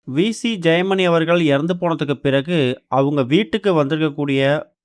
விசி ஜெயமணி அவர்கள் இறந்து போனதுக்கு பிறகு, அவங்க வீட்டுக்கு வந்திருக்கக்கூடிய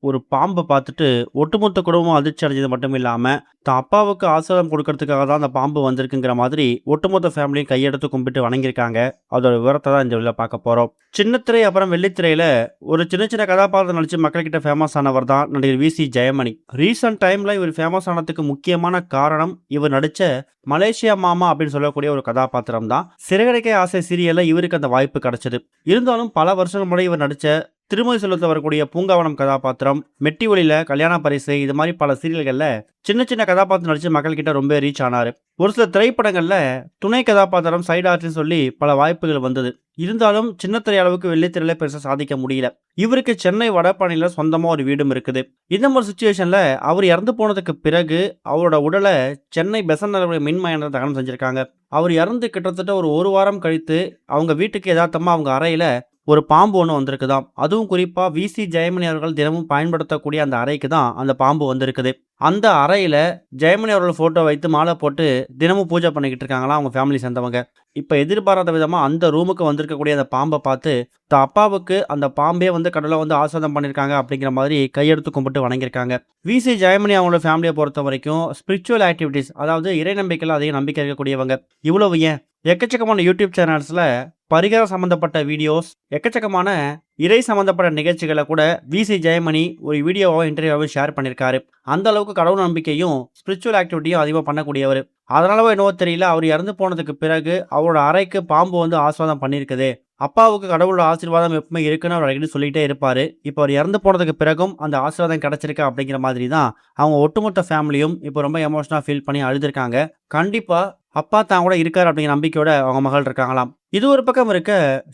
ஒரு பாம்ப பார்த்துட்டு, ஒட்டுமொத்த குடும்பமும் அதிர்ச்சி அடைஞ்சது மட்டும் இல்லாம, தான் அப்பாவுக்கு ஆசீர்வாதம் குடுக்கறதுக்காக தான் அந்த பாம்பு வந்திருக்குங்கிற மாதிரி, ஒட்டுமொத்த ஃபேமிலியும் கையெடுத்து கும்பிட்டு வணங்கியிருக்காங்க. அதோட விவரத்த தான் இந்த வீடியோல பார்க்க போறோம். சின்னத்திரை அப்புறம் வெள்ளித்திரையில ஒரு சின்ன சின்ன கதாபாத்திரம் நடிச்சு மக்கள்கிட்ட ஃபேமஸ் ஆனவர் தான் நடிகர் விசி ஜெயமணி. ரீசென்ட் டைம்ல இவர் ஃபேமஸ் ஆனதுக்கு முக்கியமான காரணம், இவர் நடிச்ச மலேசியா மாமா அப்படின்னு சொல்லக்கூடிய ஒரு கதாபாத்திரம் தான். சிறகடிக்க ஆசை சீரியல்ல இவருக்கு அந்த வாய்ப்பு கிடைச்சது. இருந்தாலும் பல வருஷங்கள் முன்னாடி இவர் நடிச்ச திருமதி செல்வத்தில் வரக்கூடிய பூங்காவனம் கதாபாத்திரம், மெட்டி ஒலியில கல்யாண பரிசு, இது மாதிரி பல சீரியல்கள்ல சின்ன சின்ன கதாபாத்திரம் நடிச்சு மக்கள் கிட்ட ரொம்ப ரீச் ஆனாரு. ஒரு சில திரைப்படங்கள்ல துணை கதாபாத்திரம், சைடு ஆர்ட்னு சொல்லி பல வாய்ப்புகள் வந்தது. இருந்தாலும் சின்ன திரை அளவுக்கு வெள்ளித்திரையில பெருசா சாதிக்க முடியல. இவருக்கு சென்னை வடபழனியில சொந்தமா ஒரு வீடும் இருக்குது. இந்த மாதிரி சுச்சுவேஷன்ல அவர் இறந்து போனதுக்கு பிறகு அவரோட உடலை சென்னை பெசன்ட் நகர் மின்மயானத்தில் தகனம் செஞ்சிருக்காங்க. அவர் இறந்து கிட்டத்தட்ட ஒரு வாரம் கழித்து அவங்க வீட்டுக்கு யதார்த்தமா அவங்க அறையில ஒரு பாம்பு ஒன்று வந்திருக்குதாம். அதுவும் குறிப்பா விசி ஜெயமணி அவர்கள் தினமும் பயன்படுத்தக்கூடிய அந்த அறைக்கு தான் அந்த பாம்பு வந்திருக்குது. அந்த அறையில ஜெயமணி அவர்கள் போட்டோ வைத்து மாலை போட்டு தினமும் பூஜை பண்ணிக்கிட்டு இருக்காங்களாம் அவங்க ஃபேமிலி சேர்ந்தவங்க. இப்ப எதிர்பாராத விதமா அந்த ரூமுக்கு வந்திருக்கக்கூடிய அந்த பாம்பை பார்த்து தான் அப்பாவுக்கு அந்த பாம்பே கடவுளை ஆசீர்வாதம் பண்ணியிருக்காங்க அப்படிங்கிற மாதிரி கையெடுத்து கும்பிட்டு வணங்கியிருக்காங்க. விசி ஜெயமணி அவங்களோட ஃபேமிலியை பொறுத்த வரைக்கும் ஸ்பிரிச்சுவல் ஆக்டிவிட்டிஸ், அதாவது இறை நம்பிக்கையில் அதிக நம்பிக்கை இருக்கக்கூடியவங்க. இவ்வளவு ஏன், எக்கச்சக்கமான யூடியூப் சேனல்ஸ்ல பரிகாரம் சம்பந்தப்பட்ட வீடியோஸ், எக்கச்சக்கமான இறை சம்பந்தப்பட்ட நிகழ்ச்சிகளை கூட விசி ஜெயமணி ஒரு வீடியோவாக இன்டர்வியூவாக ஷேர் பண்ணியிருக்காரு. அந்த அளவுக்கு கடவுள் நம்பிக்கையும் ஸ்பிரிச்சுவல் ஆக்டிவிட்டியும் அதிகமாக பண்ணக்கூடியவர். அதனாலவோ என்னவோ தெரியல, அவர் இறந்து போனதுக்கு பிறகு அவரோட அறைக்கு பாம்பு ஆசீர்வாதம் பண்ணியிருக்குது. அப்பாவுக்கு கடவுளோட ஆசீர்வாதம் எப்பவுமே இருக்குன்னு அவர் அடிக்கடி சொல்லிட்டே இருப்பாரு. இப்போ அவர் இறந்து போனதுக்கு பிறகும் அந்த ஆசீர்வாதம் கிடைச்சிருக்கு அப்படிங்கிற மாதிரி தான் அவங்க ஒட்டுமொத்த ஃபேமிலியும் இப்போ ரொம்ப எமோஷனலாக ஃபீல் பண்ணி அழுதுருக்காங்க. கண்டிப்பா அப்பா தான் கூட இருக்காரு அப்படிங்கிற நம்பிக்கையோட அவங்க மகள் இருக்காங்களாம். இது ஒரு பக்கம் இருக்க,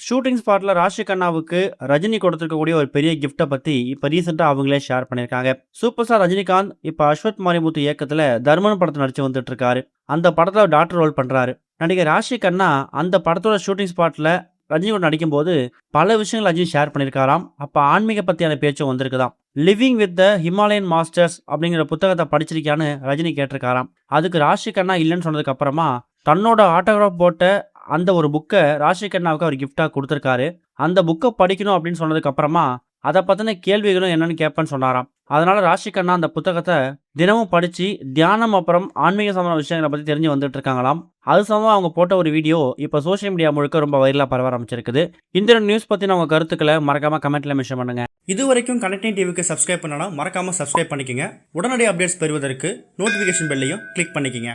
ஷூட்டிங் ஸ்பாட்ல ராஷி கண்ணாவுக்கு ரஜினி கொடுத்துருக்கக்கூடிய ஒரு பெரிய கிஃப்ட்டை பத்தி இப்ப ரீசெண்டா அவங்களே ஷேர் பண்ணியிருக்காங்க. சூப்பர் ஸ்டார் ரஜினிகாந்த் இப்ப அஸ்வத் மாரிமுத்து இயக்கத்துல தர்மன் படத்தை நடிச்சு வந்துட்டு இருக்காரு. அந்த படத்துல டாக்டர் ரோல் பண்றாரு. நடிகர் ராஷி கண்ணா அந்த படத்தோட ஷூட்டிங் ஸ்பாட்ல ரஜினியோட நடிக்கும் போது பல விஷயங்கள் ரஜினி ஷேர் பண்ணியிருக்காராம். அப்ப ஆன்மீக பத்தியான பேச்சும் வந்திருக்குதாம். Living with the Himalayan masters அப்படிங்கிற புத்தகத்தை படிச்சிருக்கியான்னு ரஜினி கேட்டிருக்காராம். அதுக்கு ராஷி கண்ணா இல்லைன்னு சொன்னதுக்கு அப்புறமா தன்னோட ஆட்டோகிராஃப் போட்ட அந்த ஒரு புக்கை ராஷி கண்ணாவுக்கு அவர் கிஃப்டா கொடுத்துருக்காரு. அந்த புக்கை படிக்கணும் அப்படின்னு சொன்னதுக்கு அப்புறமா அதை பத்தின கேள்விகளும் என்னன்னு கேட்பேன்னு சொன்னாராம். அதனால ராஷி கண்ணா அந்த புத்தகத்தை தினமும் படிச்சு தியானம் அப்புறம் ஆன்மீக சம்பந்த விஷயங்களை பத்தி தெரிஞ்சு வந்துட்டு இருக்காங்களாம். அது சம்பந்தமா அவங்க போட்ட ஒரு வீடியோ இப்ப சோசியல் மீடியா முழுக்க ரொம்ப வைரலா பரவ ஆரம்பிச்சிருக்குது. இந்த நியூஸ் பத்தின உங்க கருத்துக்களை மறக்காம கமெண்ட்ல மென்ஷன் பண்ணுங்க. இது வரைக்கும் கனெக்டிங் டிவிக்கு சப்ஸ்கிரைப் பண்ணனா மறக்காம சப்ஸ்கிரைப் பண்ணிக்கங்க. உடனடி அப்டேட்ஸ் பெறுவதற்கு நோட்டிபிகேஷன் பெல்லையும் கிளிக் பண்ணிக்கங்க.